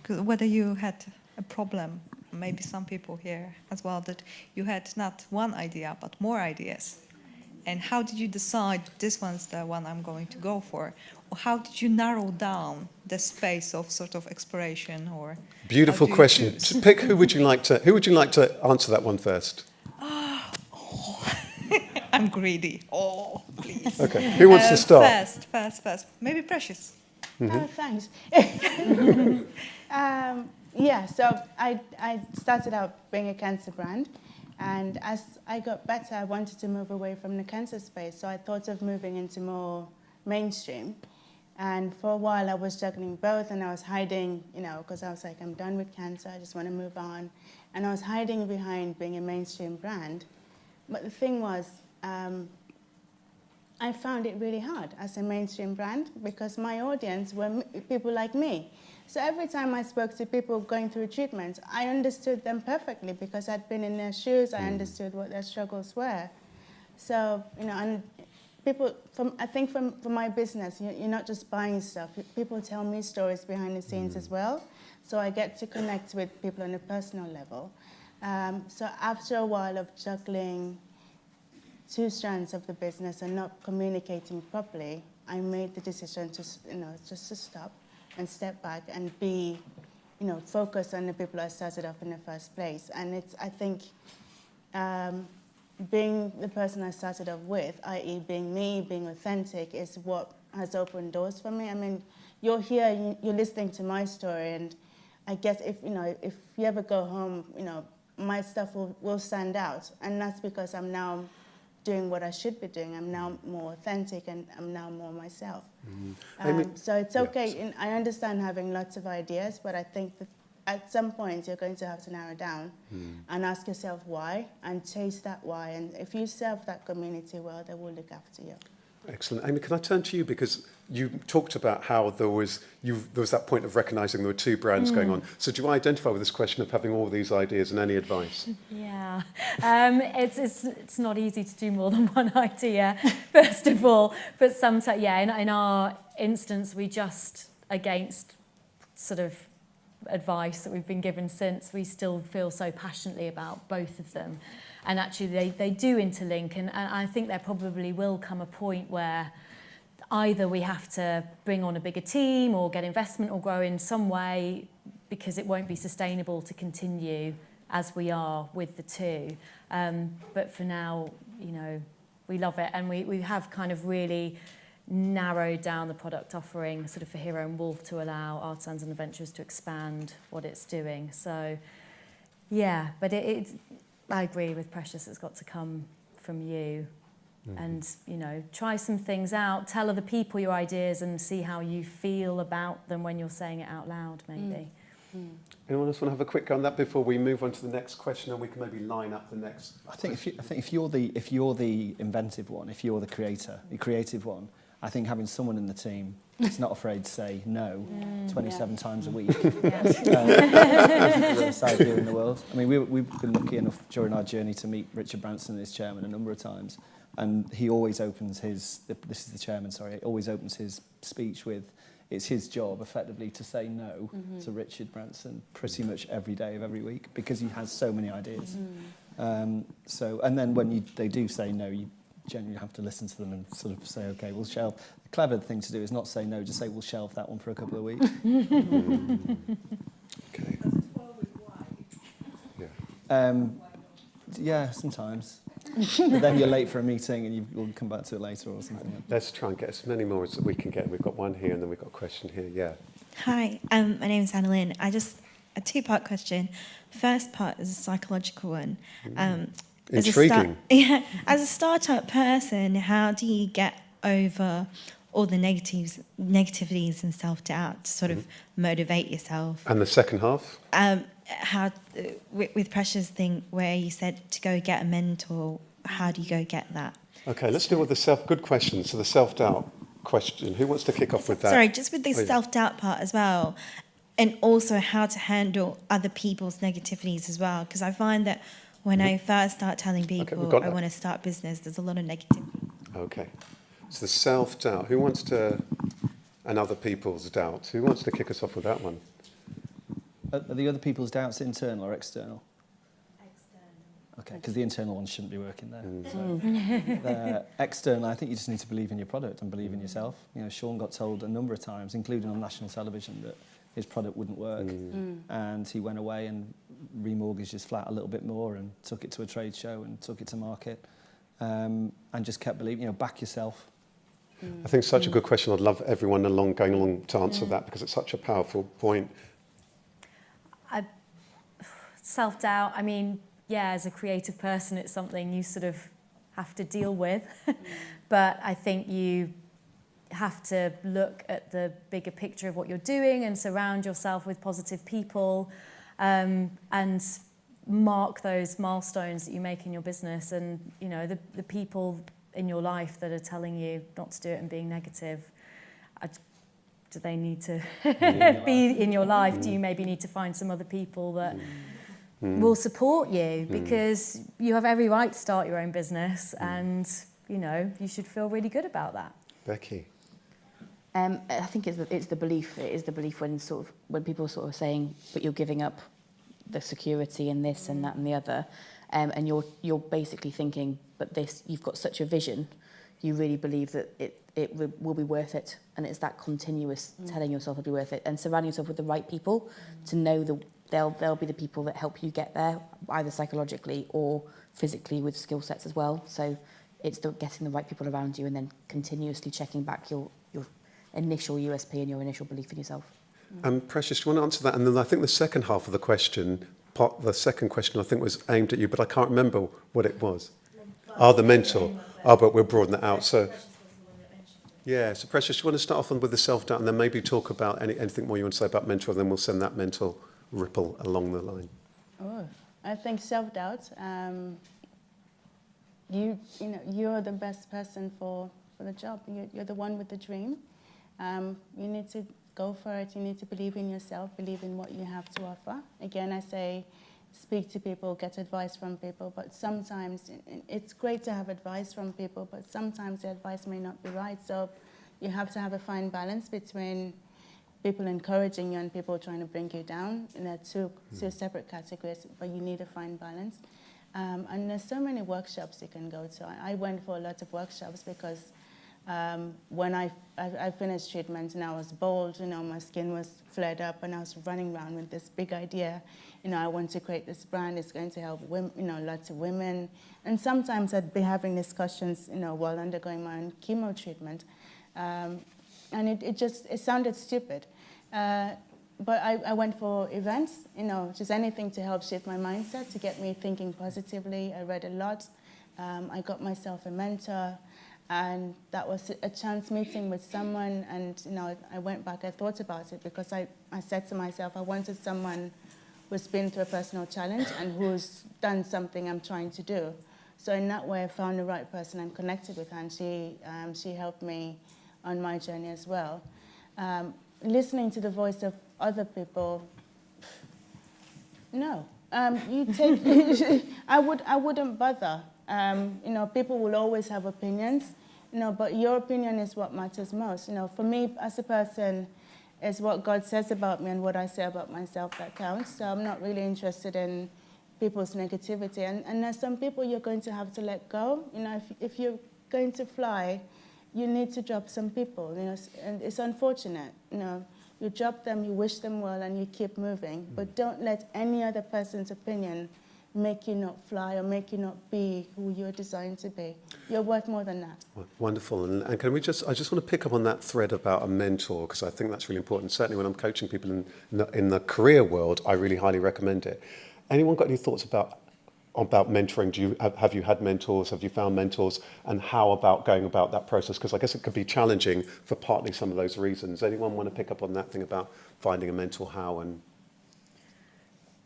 whether you had a problem, maybe some people here as well, that you had not one idea, but more ideas. And how did you decide this one's the one I'm going to go for? Or how did you narrow down the space of sort of exploration? Or beautiful question. Pick who would you like to answer that one first? I'm greedy. Oh, please. Okay. Who wants to start? First. Maybe Precious. Mm-hmm. Oh, thanks. So I started out being a cancer brand, and as I got better, I wanted to move away from the cancer space. So I thought of moving into more mainstream. And for a while, I was juggling both, and I was hiding, because I was like, I'm done with cancer, I just want to move on. And I was hiding behind being a mainstream brand. But the thing was, I found it really hard as a mainstream brand because my audience were people like me. So every time I spoke to people going through treatment, I understood them perfectly because I'd been in their shoes, I understood what their struggles were. So, and people, I think for my business, you're not just buying stuff. People tell me stories behind the scenes as well. So I get to connect with people on a personal level. So after a while of juggling two strands of the business and not communicating properly, I made the decision to, just to stop and step back and be, focus on the people I started off in the first place. And I think, being the person I started off with, i.e. being me, being authentic, is what has opened doors for me. I mean, you're here, you're listening to my story, and I guess if you ever go home, my stuff will stand out. And that's because I'm now doing what I should be doing. I'm now more authentic and I'm now more myself. So it's okay. Yeah. I understand having lots of ideas, but I think that at some point you're going to have to narrow down and ask yourself why and chase that why. And if you serve that community well, they will look after you. Excellent. Amy, can I turn to you? Because you talked about how there was that point of recognising there were two brands going on. So do you identify with this question of having all these ideas and any advice? Yeah, it's not easy to do more than one idea, first of all. But sometimes, in our instance, we just, against sort of advice that we've been given since, we still feel so passionately about both of them. And actually they do interlink, and I think there probably will come a point where either we have to bring on a bigger team or get investment or grow in some way, because it won't be sustainable to continue as we are with the two. But for now, we love it, and we have kind of really narrowed down the product offering sort of for Hero and Wolf to allow artisans and adventurers to expand what it's doing. So yeah, but I agree with Precious, it's got to come from you. And, try some things out, tell other people your ideas and see how you feel about them when you're saying it out loud, maybe. Anyone else want to have a quick go on that before we move on to the next question, and we can maybe line up the next? I think if you're the inventive one, if you're the creative one, I think having someone in the team that's not afraid to say no 27 times a week is the worst idea in the world. I mean, we've been lucky enough during our journey to meet Richard Branson, his chairman, a number of times, and he always opens always opens his speech with, it's his job effectively to say no to Richard Branson pretty much every day of every week, because he has so many ideas. And then when they do say no, you genuinely have to listen to them and sort of say, okay, we'll shelve. The clever thing to do is not say no, just say we'll shelve that one for a couple of weeks. Okay. Yeah, sometimes. But then you're late for a meeting and you'll come back to it later or something. Let's try and get as many more as we can get. We've got one here and then we've got a question here. Yeah. Hi, my name is Annalyn. I just a two-part question. First part is a psychological one. Intriguing. As a startup person, how do you get over all the negativities and self-doubt to sort of motivate yourself? And the second half? How, with Precious thing where you said to go get a mentor, how do you go get that? Okay, let's deal with the good question. So the self-doubt question. Who wants to kick off with that? Sorry, just with the self-doubt part as well. And also how to handle other people's negativities as well. Because I find that when I first start telling people I want to start business, there's a lot of negativity. Okay. So the self-doubt. Who wants to... And other people's doubts. Who wants to kick us off with that one? Are the other people's doubts internal or external? External. Okay, because the internal ones shouldn't be working there. So, external, I think you just need to believe in your product and believe in yourself. You know, Sean got told a number of times, including on national television, that his product wouldn't work. And he went away and remortgaged his flat a little bit more and took it to a trade show and took it to market and just kept believing, you know, back yourself. I think it's such a good question. I'd love everyone going along to answer that because it's such a powerful point. Self-doubt, I mean, yeah, as a creative person, it's something you sort of have to deal with. But I think you have to look at the bigger picture of what you're doing and surround yourself with positive people and mark those milestones that you make in your business. And, you know, the people in your life that are telling you not to do it and being negative, do they need to be in your life? Do you maybe need to find some other people that will support you? Because you have every right to start your own business and, you know, you should feel really good about that. Becky? I think it's the belief. It is the belief when people are sort of saying, but you're giving up the security and this and that and the other, and you're basically thinking, but this, you've got such a vision, you really believe that it will be worth it, and it's that continuous telling yourself it'll be worth it, and surrounding yourself with the right people to know they'll be the people that help you get there, either psychologically or physically with skill sets as well. So it's getting the right people around you and then continuously checking back your initial USP and your initial belief in yourself. Precious, do you want to answer that? And then I think the second half of the question, the second question I think was aimed at you, but I can't remember what it was. The mentor. But we'll broaden that out. So, yeah, so Precious, do you want to start off with the self-doubt and then maybe talk about anything more you want to say about mentor, and then we'll send that mental ripple along the line. Oh, I think self-doubt, you're the best person for the job. You're the one with the dream. You need to go for it. You need to believe in yourself, believe in what you have to offer. Again, I say speak to people, get advice from people, but sometimes it's great to have advice from people, but sometimes the advice may not be right. So you have to have a fine balance between people encouraging you and people trying to bring you down. And they're two separate categories, but you need a fine balance. And there's so many workshops you can go to. I went for a lot of workshops because when I finished treatment and I was bald, my skin was flared up, and I was running around with this big idea. I want to create this brand. It's going to help women, lots of women. And sometimes I'd be having discussions, while undergoing my own chemo treatment, and it sounded stupid. But I went for events, just anything to help shift my mindset, to get me thinking positively. I read a lot. I got myself a mentor. And that was a chance meeting with someone, and I went back, I thought about it, because I said to myself, I wanted someone who's been through a personal challenge and who's done something I'm trying to do. So in that way, I found the right person and connected with her, and she helped me on my journey as well. Listening to the voice of other people, no. I wouldn't bother. People will always have opinions, but your opinion is what matters most. For me as a person, it's what God says about me and what I say about myself that counts. So I'm not really interested in people's negativity. And there's some people you're going to have to let go. If you're going to fly, you need to drop some people. And it's unfortunate. You drop them, you wish them well, and you keep moving. But don't let any other person's opinion make you not fly or make you not be who you're designed to be. You're worth more than that. Wonderful. And can we I just want to pick up on that thread about a mentor, because I think that's really important. Certainly when I'm coaching people in the career world, I really highly recommend it. Anyone got any thoughts about mentoring? Have you had mentors? Have you found mentors? And how about going about that process? Because I guess it could be challenging for partly some of those reasons. Anyone want to pick up on that thing about finding a mentor? How? And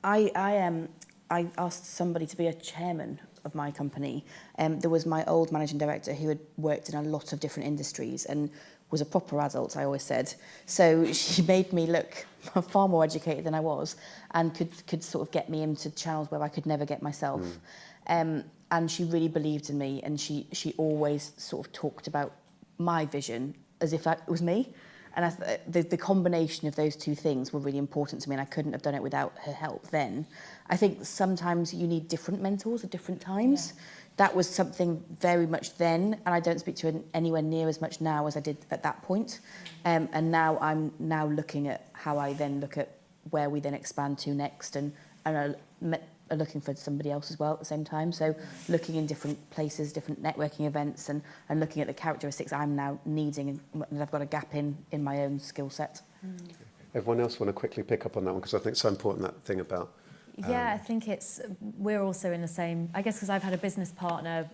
I asked somebody to be a chairman of my company. There was my old managing director who had worked in a lot of different industries and was a proper adult, I always said. So she made me look far more educated than I was and could sort of get me into channels where I could never get myself. And she really believed in me, and she always sort of talked about my vision as if it was me. And the combination of those two things were really important to me, and I couldn't have done it without her help then. I think sometimes you need different mentors at different times. Yeah. That was something very much then, and I don't speak to her anywhere near as much now as I did at that point. And now I'm looking at how I then look at where we then expand to next, and are looking for somebody else as well at the same time. So looking in different places, different networking events, and looking at the characteristics I'm now needing, and I've got a gap in my own skill set. everyone else want to quickly pick up on that one, because I think it's so important, that thing about... Yeah, I think we're also in the same, I guess because I've had a business partner,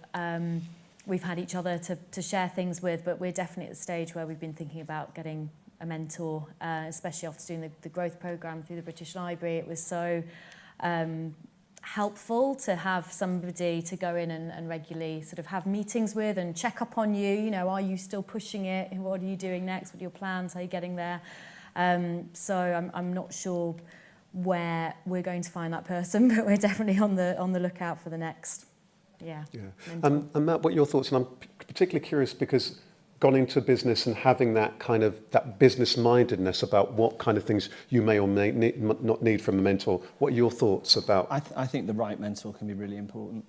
we've had each other to share things with, but we're definitely at the stage where we've been thinking about getting a mentor, especially after doing the growth programme through the British Library. It was so helpful to have somebody to go in and regularly sort of have meetings with and check up on you. You know, are you still pushing it? What are you doing next? What are your plans? How are you getting there? So I'm not sure where we're going to find that person, but we're definitely on the lookout for the next. Yeah. And Matt, what are your thoughts? And I'm particularly curious because gone into business and having that kind of that business mindedness about what kind of things you may or may not need from a mentor. What are your thoughts about? I think the right mentor can be really important.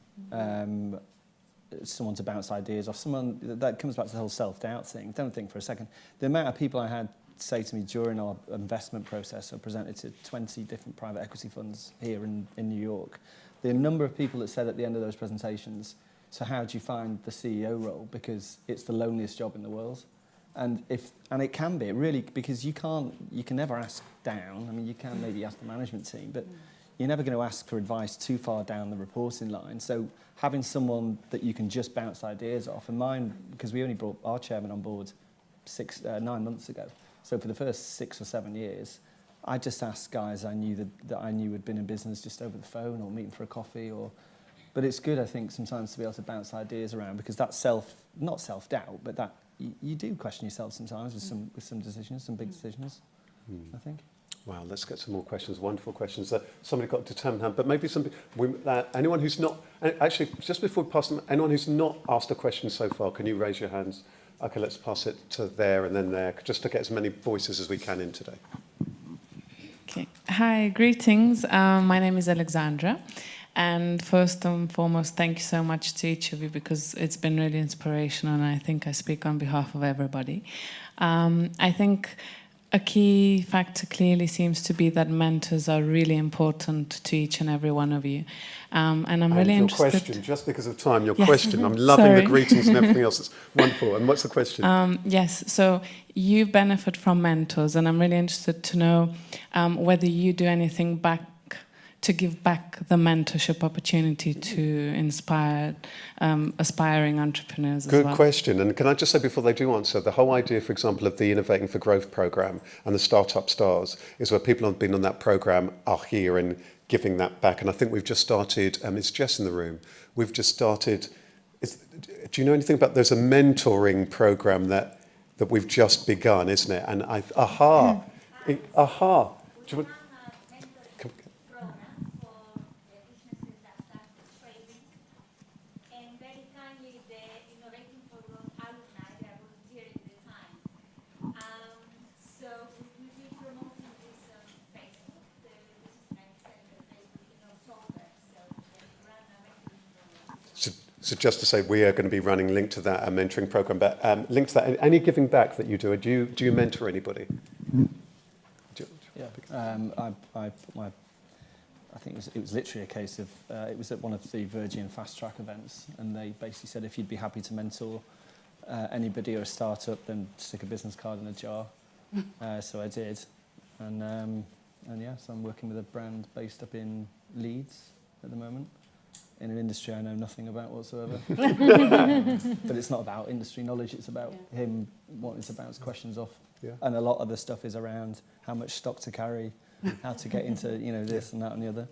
Someone to bounce ideas off, someone that comes back to the whole self-doubt thing. Don't think for a second. The amount of people I had say to me during our investment process, I presented to 20 different private equity funds here in New York. The number of people that said at the end of those presentations, so how do you find the CEO role? Because it's the loneliest job in the world. And it can be, really, because you can never ask down. I mean, you can maybe ask the management team, but you're never going to ask for advice too far down the reporting line. So having someone that you can just bounce ideas off, and mine, because we only brought our chairman on board 9 months ago. So for the first 6 or 7 years, I just asked guys I knew that I knew had been in business just over the phone or meeting for a coffee. But it's good, I think, sometimes to be able to bounce ideas around, because that's not self-doubt, but that you do question yourself sometimes with some decisions, some big decisions, I think. Wow, let's get some more questions. Wonderful questions. Somebody got a determined hand, but maybe anyone who's not... Actually, just before we pass them, anyone who's not asked a question so far, can you raise your hands? Okay, let's pass it to there and then there, just to get as many voices as we can in today. Okay. Hi, greetings. My name is Alexandra. And first and foremost, thank you so much to each of you, because it's been really inspirational, and I think I speak on behalf of everybody. I think a key factor clearly seems to be that mentors are really important to each and every one of you. And I'm really interested... Your question, just because of time, your question. I'm loving the greetings and everything else. It's wonderful. And what's the question? Yes, so you benefit from mentors, and I'm really interested to know whether you do anything to give back the mentorship opportunity to inspire aspiring entrepreneurs as well. Good question. And can I just say before they do answer, the whole idea, for example, of the Innovating for Growth programme and the Startup Stars is where people who have been on that programme are here and giving that back. And I think we've just started, it's Jess in the room, we've just started, do you know anything about, there's a mentoring programme that we've just begun, isn't it? And aha. Do you want, So just to say, we are going to be running linked to that mentoring program, but linked to that, any giving back that you do, do you mentor anybody? Yeah, I I think it was literally a case of, it was at one of the Virgin Fast Track events, and they basically said if you'd be happy to mentor anybody or a startup, then stick a business card in a jar. So I did, and yeah, so I'm working with a brand based up in Leeds at the moment, in an industry I know nothing about whatsoever. But it's not about industry knowledge, it's about him wanting to bounce questions off. Yeah. And a lot of the stuff is around how much stock to carry, how to get into this and that and the other.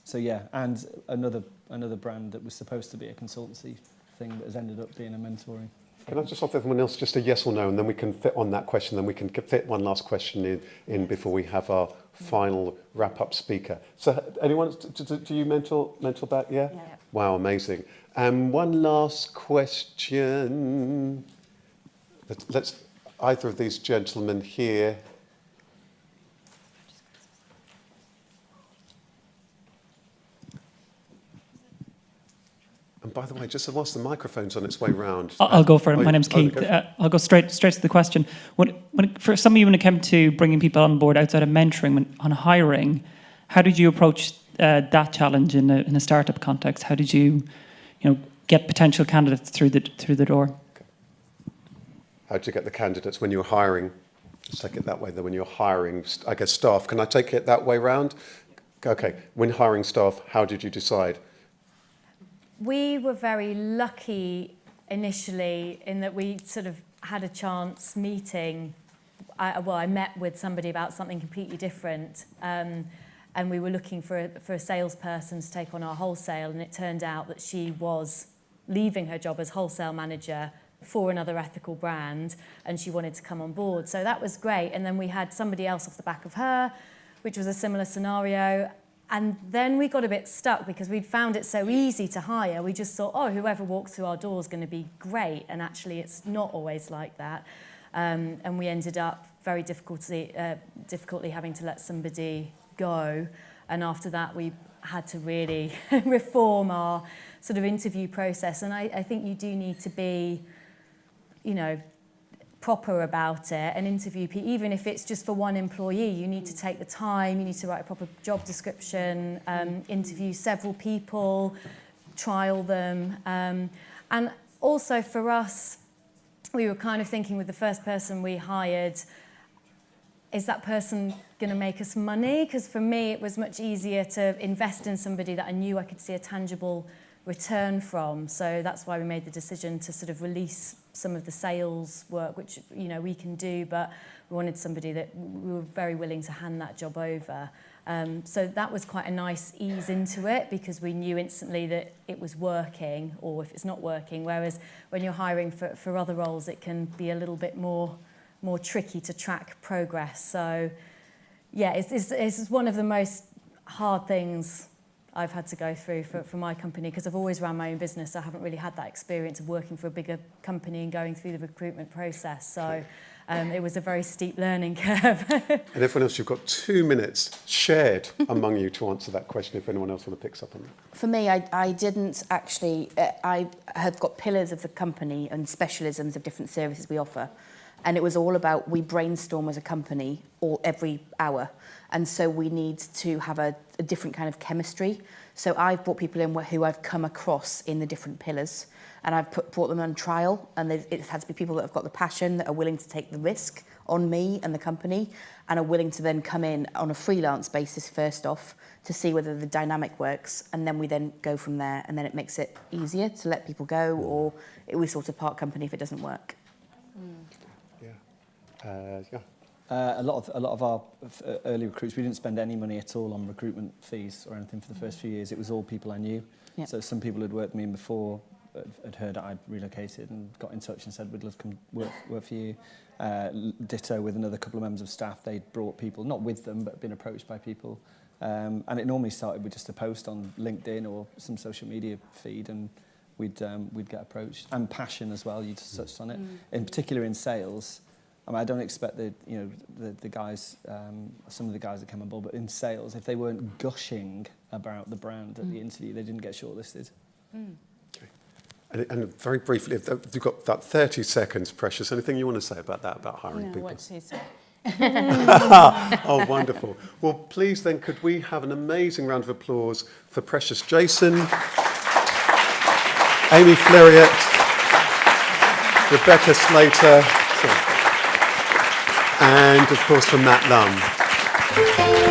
So yeah, and another brand that was supposed to be a consultancy thing that has ended up being a mentoring. Can I just offer everyone else just a yes or no, and then we can fit on that question, then we can fit one last question in before we have our final wrap-up speaker. So anyone, do you mentor back? Yeah? Yeah. Wow, amazing. One last question. Let's either of these gentlemen here. And by the way, just whilst the microphone's on its way round... I'll go for it. My name's Keith. I'll go straight to the question. For some of you, when it came to bringing people on board outside of mentoring, on hiring, how did you approach that challenge in a startup context? How did you get potential candidates through the door? Okay. How did you get the candidates when you were hiring? Let's take it that way, though, when you're hiring, I guess, staff. Can I take it that way round? Okay. When hiring staff, how did you decide? We were very lucky initially in that we sort of had a chance meeting. I met with somebody about something completely different, and we were looking for a salesperson to take on our wholesale, and it turned out that she was leaving her job as wholesale manager for another ethical brand, and she wanted to come on board. So that was great. And then we had somebody else off the back of her, which was a similar scenario. And then we got a bit stuck because we'd found it so easy to hire. We just thought, oh, whoever walks through our door is going to be great. And actually, it's not always like that. And we ended up very difficultly having to let somebody go. And after that, we had to really reform our sort of interview process. And I think you do need to be, proper about it and interview people. Even if it's just for one employee, you need to take the time, you need to write a proper job description, interview several people, trial them. And also for us, we were kind of thinking with the first person we hired, is that person going to make us money? Because for me, it was much easier to invest in somebody that I knew I could see a tangible return from. So that's why we made the decision to sort of release some of the sales work, which we can do, but we wanted somebody that we were very willing to hand that job over. So that was quite a nice ease into it because we knew instantly that it was working, or if it's not working. Whereas when you're hiring for other roles, it can be a little bit more tricky to track progress. So yeah, it's one of the most hard things I've had to go through for my company because I've always ran my own business. I haven't really had that experience of working for a bigger company and going through the recruitment process. So it was a very steep learning curve. And everyone else, you've got 2 minutes shared among you to answer that question if anyone else want to pick up on that. For me, I didn't actually, I have got pillars of the company and specialisms of different services we offer. And it was all about, we brainstorm as a company every hour. And so we need to have a different kind of chemistry. So I've brought people in who I've come across in the different pillars. And I've brought them on trial. And it has to be people that have got the passion, that are willing to take the risk on me and the company, and are willing to then come in on a freelance basis first off to see whether the dynamic works. And then we then go from there. And then it makes it easier to let people go, or we sort of part company if it doesn't work. A lot of our early recruits, we didn't spend any money at all on recruitment fees or anything for the first few years. It was all people I knew. Yep. So some people had worked with me before, had heard that I'd relocated and got in touch and said, we'd love to come work for you. Ditto with another couple of members of staff. They'd brought people, not with them, but been approached by people. And it normally started with just a post on LinkedIn or some social media feed, and we'd get approached. And passion as well, you just touched on it. In particular in sales, I mean, I don't expect the guys, some of the guys that came on board, but in sales, if they weren't gushing about the brand at the interview, they didn't get shortlisted. Okay. And very briefly, if you've got that 30 seconds, Precious, anything you want to say about that, about hiring people? What she said. Oh, wonderful. Well, please then, could we have an amazing round of applause for Precious Jason, Amy Fleriot, Rebecca Slater, and of course for Matt Lum.